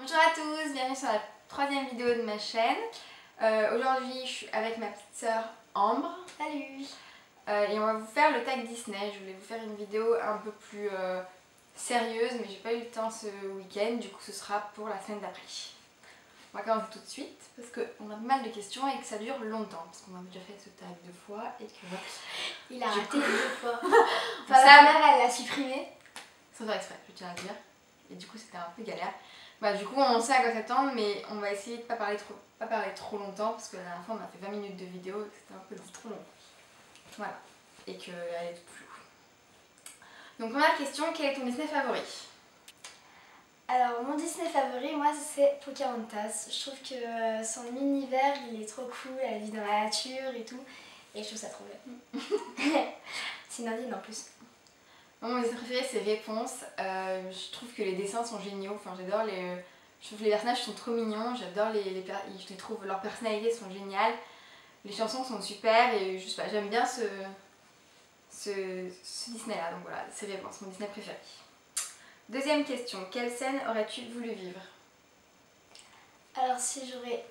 Bonjour à tous, bienvenue sur la troisième vidéo de ma chaîne. Aujourd'hui je suis avec ma petite sœur Ambre. Salut. Et on va vous faire le tag Disney. Je voulais vous faire une vidéo un peu plus sérieuse, mais j'ai pas eu le temps ce week-end, du coup ce sera pour la semaine d'après. On va commencer tout de suite parce qu'on a pas mal de questions et que ça dure longtemps, parce qu'on a déjà fait ce tag 2 fois et que... Il a raté 2 fois. Enfin, la première elle l'a supprimé. Sans faire exprès, je tiens à le dire. Et du coup c'était un peu galère. Bah, du coup on sait à quoi s'attendre, mais on va essayer de pas parler trop longtemps parce que la dernière fois on a fait 20 minutes de vidéo et c'était un peu trop long. Voilà. Et qu'elle est toute floue. Donc première question, quel est ton Disney favori? Alors mon Disney favori, moi c'est Pocahontas. Je trouve que son univers il est trop cool, elle vit dans la nature et tout. Et je trouve ça trop bien. C'est Nadine en plus. Mon dessin préféré c'est Réponse. Je trouve que les dessins sont géniaux. Enfin, j'adore les... Je trouve que les personnages sont trop mignons. J'adore je les trouve, leurs personnalités sont géniales. Les chansons sont super et je sais pas, j'aime bien ce Disney là. Donc voilà, c'est Réponse, mon Disney préféré. Deuxième question, quelle scène aurais-tu voulu vivre? Alors si j'aurais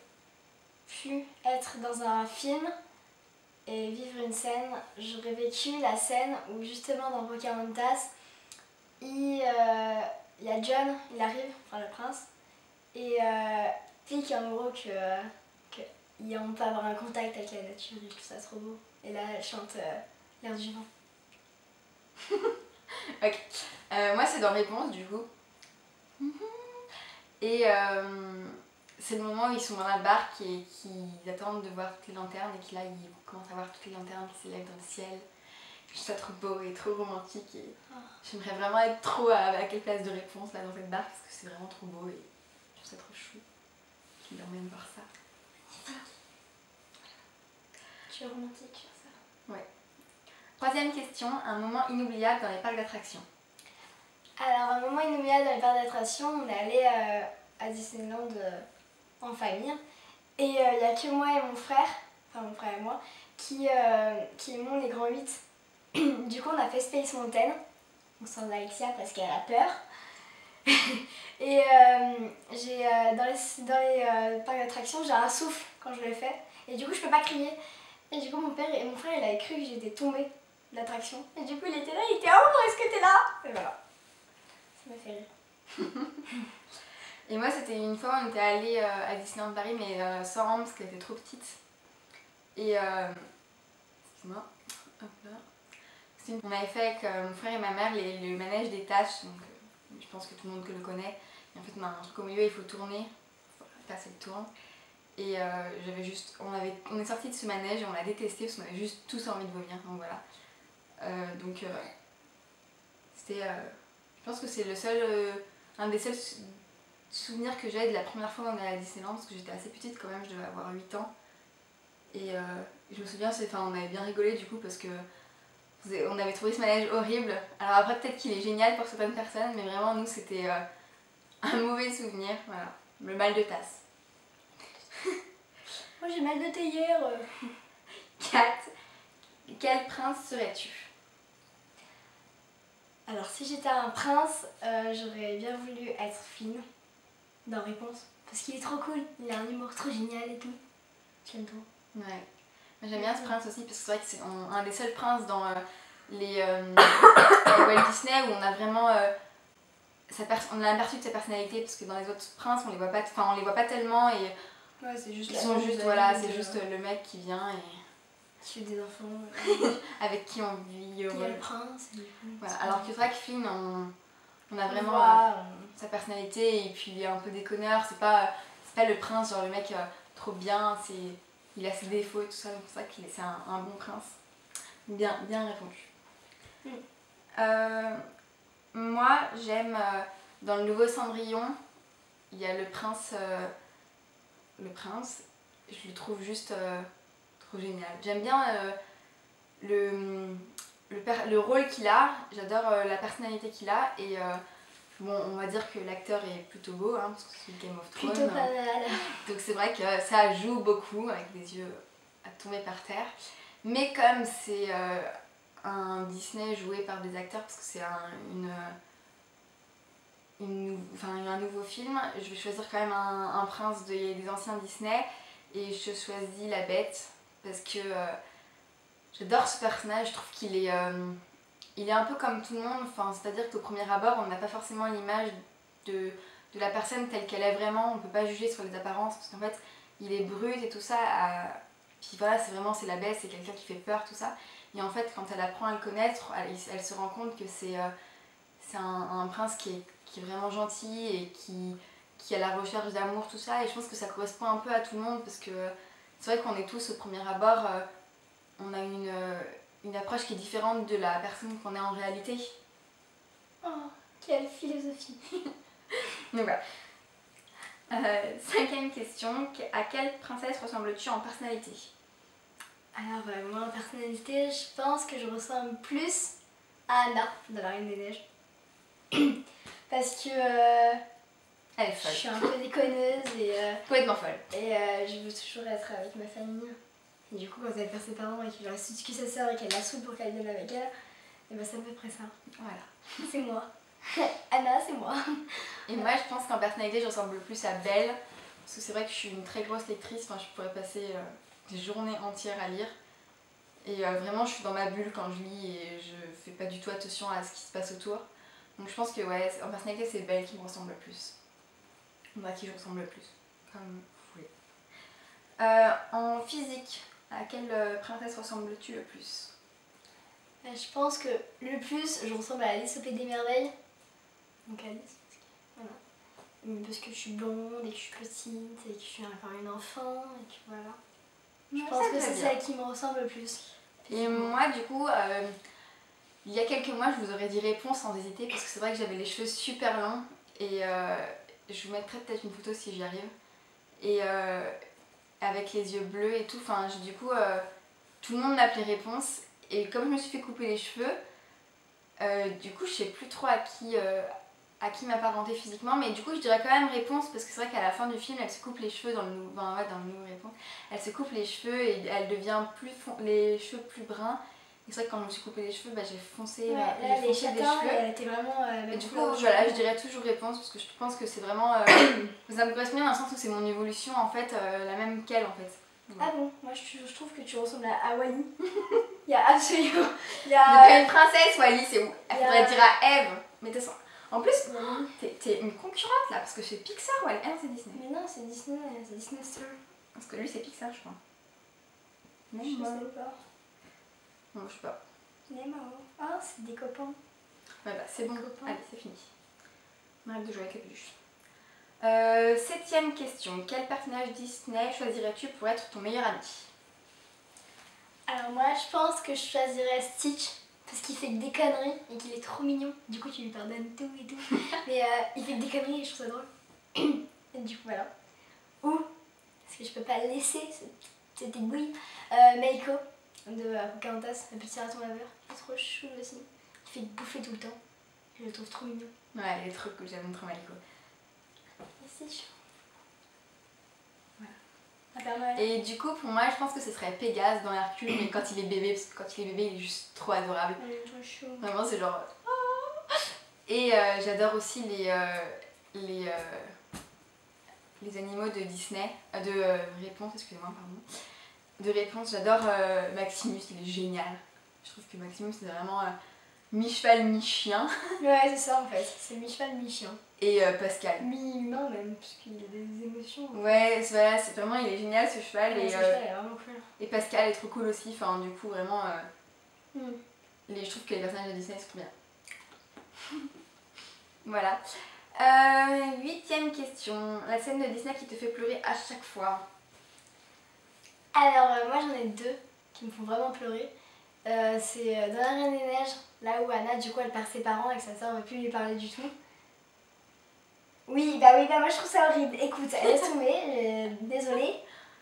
pu être dans un film et vivre une scène, j'aurais vécu la scène où justement dans Pocahontas, il y a John, il arrive, enfin le prince, et puis qui est amoureux qu'on peut avoir un contact avec la nature et je trouve ça trop beau. Et là elle chante l'air du vent. Ok, moi c'est dans Réponse du coup. Et c'est le moment où ils sont dans la barque et qu'ils attendent de voir toutes les lanternes et que là ils commencent à voir toutes les lanternes qui s'élèvent dans le ciel. Je trouve ça trop beau et trop romantique et j'aimerais vraiment être trop à quelle place de Réponse là dans cette barque parce que c'est vraiment trop beau et je trouve ça trop chou qu'ils l'emmènent voir ça. Tu es romantique sur ça. Ouais. Troisième question, un moment inoubliable dans les parcs d'attractions. Alors un moment inoubliable dans les parcs d'attractions, on est allé à Disneyland en famille et il n'y a que moi et mon frère, enfin mon frère et moi, qui aimons les grands 8. Du coup on a fait Space Mountain, on s'en va Alexia parce qu'elle a peur. Et dans les parcs d'attractions j'ai un souffle quand je le fais et du coup je peux pas crier. Et du coup mon frère il avait cru que j'étais tombée de l'attraction et du coup il était là, il était oh est-ce que t'es là? Et voilà. Ça m'a fait rire. Et moi c'était une fois on était allé à Disneyland Paris mais sans Ambre parce qu'elle était trop petite. Et excuse-moi, hop là. On avait fait avec mon frère et ma mère le manège des tâches, donc je pense que tout le monde le connaît. Et en fait on a un truc au milieu, il faut tourner, il faut passer le tour. Et j'avais juste, on est sorti de ce manège et on l'a détesté parce qu'on avait juste tous envie de vomir, donc voilà. C'était, je pense que c'est un des seuls souvenirs que j'ai de la première fois qu'on est allé à Disneyland parce que j'étais assez petite quand même, je devais avoir 8 ans. Et je me souviens, on avait bien rigolé du coup parce que on avait trouvé ce manège horrible. Alors après peut-être qu'il est génial pour certaines personnes, mais vraiment nous c'était un mauvais souvenir, voilà, le mal de tasse. Moi j'ai mal de thé hier. 4. Quel prince serais-tu? Alors si j'étais un prince, j'aurais bien voulu être Finn dans Réponse. Parce qu'il est trop cool, il a un humour trop génial et tout. J'aime trop. Ouais. J'aime bien ce prince aussi parce que c'est vrai que c'est un des seuls princes dans les Walt Disney où on a vraiment on a l'aperçu de sa personnalité parce que dans les autres princes on les voit pas tellement et ouais, c'est juste ils sont juste voilà, c'est juste le mec qui vient et qui fait des enfants avec qui on vit heureux. Qui est le prince. Voilà. Alors que c'est vrai que Finn on a vraiment sa personnalité et puis il est un peu déconneur, c'est pas le prince genre le mec trop bien, il a ses défauts et tout ça, donc c'est vrai que c'est un bon prince. Bien répondu. Moi j'aime dans le nouveau Cendrillon, il y a le prince, je le trouve juste trop génial. J'aime bien le rôle qu'il a, j'adore la personnalité qu'il a et bon, on va dire que l'acteur est plutôt beau hein, parce que c'est Game of Thrones. Plutôt pas mal. Donc c'est vrai que ça joue beaucoup avec des yeux à tomber par terre. Mais comme c'est un Disney joué par des acteurs, parce que c'est enfin, un nouveau film, je vais choisir quand même un prince des anciens Disney et je choisis la Bête parce que j'adore ce personnage, je trouve il est un peu comme tout le monde, enfin, c'est-à-dire qu'au premier abord on n'a pas forcément l'image de la personne telle qu'elle est vraiment, on peut pas juger sur les apparences parce qu'en fait il est brut et tout ça, puis voilà c'est la Bête, c'est quelqu'un qui fait peur tout ça et en fait quand elle apprend à le connaître, elle se rend compte que c'est un prince qui est vraiment gentil et qui est à la recherche d'amour tout ça et je pense que ça correspond un peu à tout le monde parce que c'est vrai qu'on est tous au premier abord, on a une approche qui est différente de la personne qu'on est en réalité. Oh, quelle philosophie. Donc voilà. 5e question, à quelle princesse ressembles-tu en personnalité? Alors moi en personnalité, je pense que je ressemble plus à Anna de la Reine des Neiges. Parce que Elle est folle. je suis un peu déconneuse et Complètement folle. Et je veux toujours être avec ma famille. Et du coup, quand elle perd ses parents et qu'il reste plus que sa sœur et qu'elle la saoule pour qu'elle vienne avec elle, et ben c'est à peu près ça. Voilà. C'est moi. Anna, c'est moi. Et moi, je pense qu'en personnalité, je ressemble plus à Belle. Parce que c'est vrai que je suis une très grosse lectrice. Enfin, je pourrais passer des journées entières à lire. Et vraiment, je suis dans ma bulle quand je lis et je fais pas du tout attention à ce qui se passe autour. Donc je pense que ouais, en personnalité, c'est Belle qui me ressemble le plus. Ou à qui je ressemble le plus. Comme vous voulez. En physique, à quelle princesse ressembles-tu le plus? Je pense que le plus, je ressemble à Alice au Pays des Merveilles. Donc Alice, voilà. Parce que je suis blonde et que je suis petite et que je suis encore une enfant et que voilà. Je pense que c'est celle qui me ressemble le plus. Et moi, du coup, il y a quelques mois, je vous aurais dit Réponse sans hésiter parce que c'est vrai que j'avais les cheveux super longs et je vous mettrai peut-être une photo si j'y arrive. Et avec les yeux bleus et tout, enfin, du coup, tout le monde m'appelait Réponse et comme je me suis fait couper les cheveux, du coup, je sais plus trop à qui m'apparenter physiquement, mais du coup, je dirais quand même Réponse parce que c'est vrai qu'à la fin du film, elle se coupe les cheveux dans le nouveau Réponse. Elle se coupe les cheveux et elle devient les cheveux plus bruns. Et c'est vrai que quand je me suis coupé les cheveux, bah, j'ai foncé, ouais, là, j'ai foncé des cheveux. Elle était vraiment et du coup, voilà, je dirais toujours Réponse parce que je pense que c'est vraiment. Ça me correspond bien dans le sens où c'est mon évolution en fait, la même qu'elle en fait. Ah bon, moi je trouve que tu ressembles à Wally. Il y a absolument. Il y a une princesse, Wally, c'est où? Il faudrait dire à Eve. Mais de toute façon, en plus, t'es une concurrente là, parce que c'est Pixar, Wally. Ah non, c'est Disney. Mais non, c'est Disney Star. Parce que lui, c'est Pixar, je crois. Je sais pas. Non, je sais pas. Nemo. Ah, c'est des copains. Ouais, bah c'est bon. Allez, c'est fini. On arrête de jouer avec les peluches. 7e question. Quel personnage Disney choisirais-tu pour être ton meilleur ami? Alors moi je pense que je choisirais Stitch parce qu'il fait que des conneries et qu'il est trop mignon. Du coup tu lui pardonnes tout et tout. Mais il fait que des conneries et je trouve ça drôle. Et du coup voilà. Ou, parce que je peux pas laisser cette aiguille, Meiko de Pocahontas, le petit raton laveur. Il est trop chou aussi. Il fait bouffer tout le temps. Je le trouve trop mignon. Ouais, elle est trop cool, j'aime trop Meiko. Stitch. Et du coup, pour moi, je pense que ce serait Pégase dans Hercule, mais quand il est bébé, parce que quand il est bébé, il est juste trop adorable. Il est trop chou. Vraiment, c'est genre. Et j'adore aussi les animaux de Disney, de Réponse, excusez-moi, pardon. De Réponse, j'adore Maximus, il est génial. Je trouve que Maximus, c'est vraiment mi-cheval, mi-chien. Ouais, c'est ça en fait, c'est mi-cheval, mi-chien. Et Pascal. Mi-humain même, puisqu'il a des émotions. Ouais, voilà, c'est vraiment, il est génial ce cheval. Ouais, et, ce cheval est vraiment cool. Et Pascal est trop cool aussi, enfin du coup vraiment, je trouve que les personnages de Disney sont trop bien. Voilà. 8e question, la scène de Disney qui te fait pleurer à chaque fois. Alors moi j'en ai deux qui me font vraiment pleurer. C'est dans La Reine des Neiges, là où Anna du coup elle perd ses parents et que sa soeur ne veut plus lui parler du tout. Oui, bah moi je trouve ça horrible. Écoute, laisse tomber, désolée,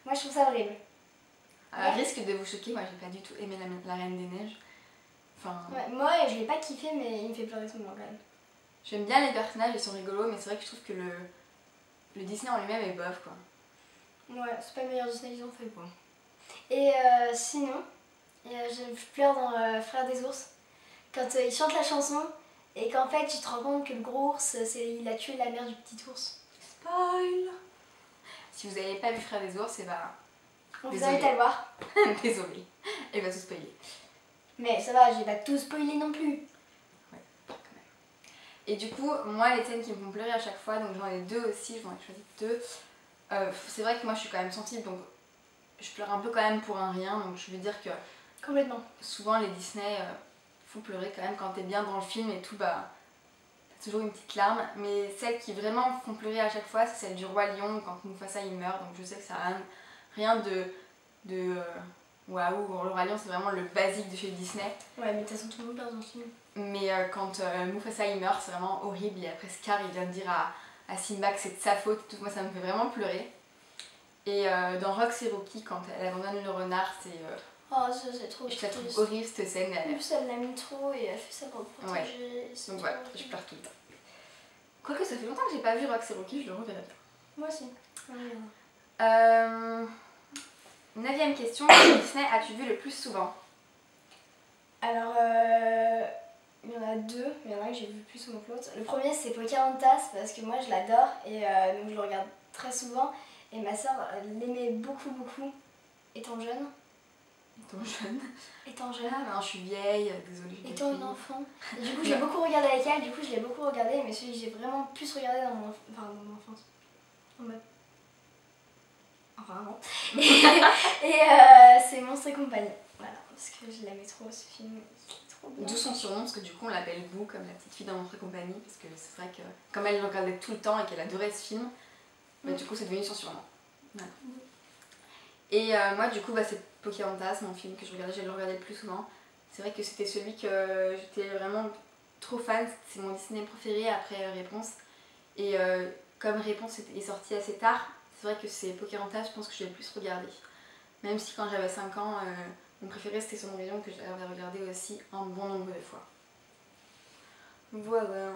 moi je trouve ça horrible. Risque de vous choquer, moi j'ai pas du tout aimé la Reine des Neiges. Enfin... Ouais, moi je l'ai pas kiffé mais il me fait pleurer ce moment quand même. J'aime bien les personnages, ils sont rigolos, mais c'est vrai que je trouve que le Disney en lui-même est bof quoi. Ouais, c'est pas le meilleur Disney qu'ils ont fait quoi. Et sinon, je pleure dans Frères des ours. Quand ils chantent la chanson et qu'en fait tu te rends compte que le gros ours, il a tué la mère du petit ours. Spoil. Si vous n'avez pas vu Frères des ours, et bah... On vous invite à le voir. Désolée, elle va tout spoiler. Mais ça va, j'ai pas tout spoilé non plus. Ouais, quand même. Et du coup, moi les scènes qui me font pleurer à chaque fois, donc j'en ai 2 aussi, j'en ai choisi 2. C'est vrai que moi je suis quand même sensible, donc je pleure un peu quand même pour un rien, donc je veux dire que Complètement. souvent les Disney font pleurer quand même quand t'es bien dans le film et tout, bah t'as toujours une petite larme, mais celles qui vraiment font pleurer à chaque fois, c'est celle du Roi Lion quand Mufasa il meurt, donc je sais que ça a rien de waouh, le Roi Lion c'est vraiment le basique de chez Disney. Ouais, mais de toute façon tout le monde pleure dans le film. Mais quand Mufasa il meurt, c'est vraiment horrible, et après Scar il vient de dire à Simba que c'est de sa faute, tout. Moi ça me fait vraiment pleurer. Et dans Rox et Rocky, quand elle abandonne le renard, c'est... Oh, ça c'est trop je la trouve triste. horrible cette scène. En plus elle l'a mis trop et elle fait ça pour le protéger. Ouais. Donc voilà, je pleure tout le temps. Quoique ça fait longtemps que j'ai pas vu Rox et Rocky, je le reverrai bien. Moi aussi. 9ème question, quel Disney as-tu vu le plus souvent? Alors, il y en a 2, il y en a un que j'ai vu plus souvent que l'autre. Le premier c'est Pocahontas parce que moi je l'adore et donc je le regarde très souvent. Et ma soeur l'aimait beaucoup, étant jeune. Étant jeune. Ah non, je suis vieille, désolée. Étant une enfant. Et du coup, j'ai beaucoup regardé avec elle, du coup, je l'ai beaucoup regardé, mais celui que j'ai vraiment plus regardé dans mon enfance. Enfin, non. Et c'est Monstres et compagnie. Voilà, parce que je l'aimais trop ce film. Trop bien. D'où son surnom, parce que du coup, on l'appelle Boo, comme la petite fille dans Monstres et compagnie, parce que c'est vrai que, comme elle le regardait tout le temps et qu'elle adorait ce film, bah, du coup, c'est devenu son surnom. Voilà. Et moi, du coup, bah, c'est Pocahontas, mon film que je le regardais le plus souvent. C'est vrai que c'était celui que j'étais vraiment trop fan, c'est mon Disney préféré après Réponse. Et comme Réponse est sorti assez tard, c'est vrai que c'est Pocahontas, je pense que je l'ai le plus regardé. Même si quand j'avais 5 ans, mon préféré c'était Son Horizon, que j'avais regardé aussi un bon nombre de fois. Voilà.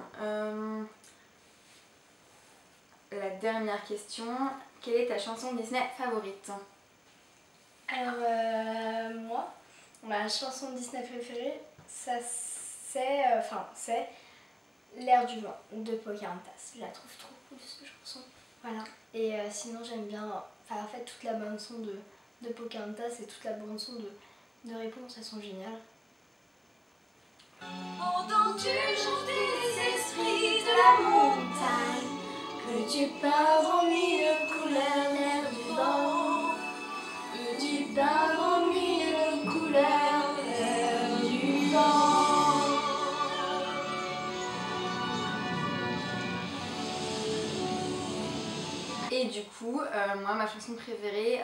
La dernière question, quelle est ta chanson Disney favorite? Alors, moi, ma chanson Disney préférée, ça c'est L'air du vent de Pocahontas. Je la trouve trop cool cette chanson. Voilà. Et sinon j'aime bien, en fait toute la bande son de Pocahontas et toute la bande son de Réponse, elles sont géniales. Entends-tu chanter les esprits de la montagne, que tu peins en mille couleurs l'air du vent, que tu peins en mille couleurs l'air du vent. Et du coup, moi ma chanson préférée,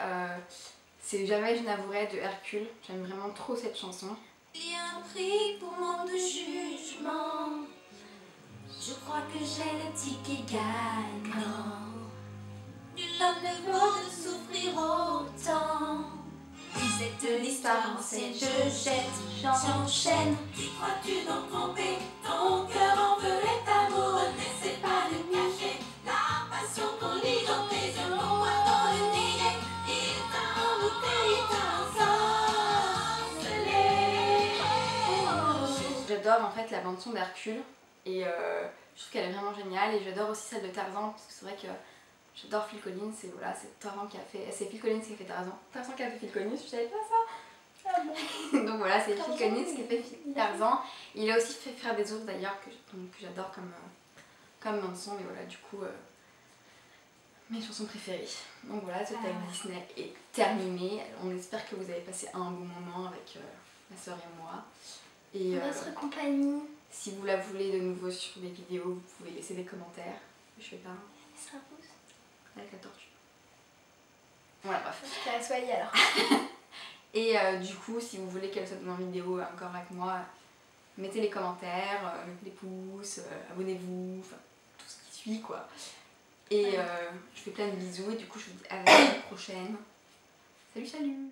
c'est Jamais je n'avouerai de Hercule. J'aime vraiment trop cette chanson. Il y a un prix pour manque de jugement. Je crois que j'ai le ticket gagnant. Nul homme ne vaut de souffrir autant. C'est une histoire ancienne, je jette, j'enchaîne. Qui crois-tu donc tromper? Ton cœur en veut et amour. N'essaie pas de cacher la passion qu'on lit dans tes yeux. Mon moi dans le nez, il t'a embouté, il t'a ensorcelé. J'adore en fait la bande son d'Hercule et je trouve qu'elle est vraiment géniale, et j'adore aussi celle de Tarzan parce que c'est vrai que j'adore Phil Collins, et voilà, c'est Tarzan qui a fait, c'est Phil Collins qui a fait Tarzan. Tarzan qui a fait Phil Collins, je savais pas ça. Ah bon. Donc voilà, c'est Phil Collins qui a fait Tarzan. Il a aussi fait Frères des ours d'ailleurs, que j'adore comme bande son, mais voilà, du coup mes chansons préférées. Donc voilà, ce thème Disney est terminé. On espère que vous avez passé un bon moment avec ma soeur et moi. Et Notre compagnie. Si vous la voulez de nouveau sur des vidéos, vous pouvez laisser des commentaires. Je fais pas C'est un pouce avec la tortue. Voilà, bref. Je te la soigner alors. Et du coup, si vous voulez qu'elle soit dans une vidéo encore avec moi, mettez les commentaires, mettez des pouces, abonnez-vous, enfin tout ce qui suit quoi. Et je fais plein de bisous, et du coup je vous dis à la prochaine. Salut, salut!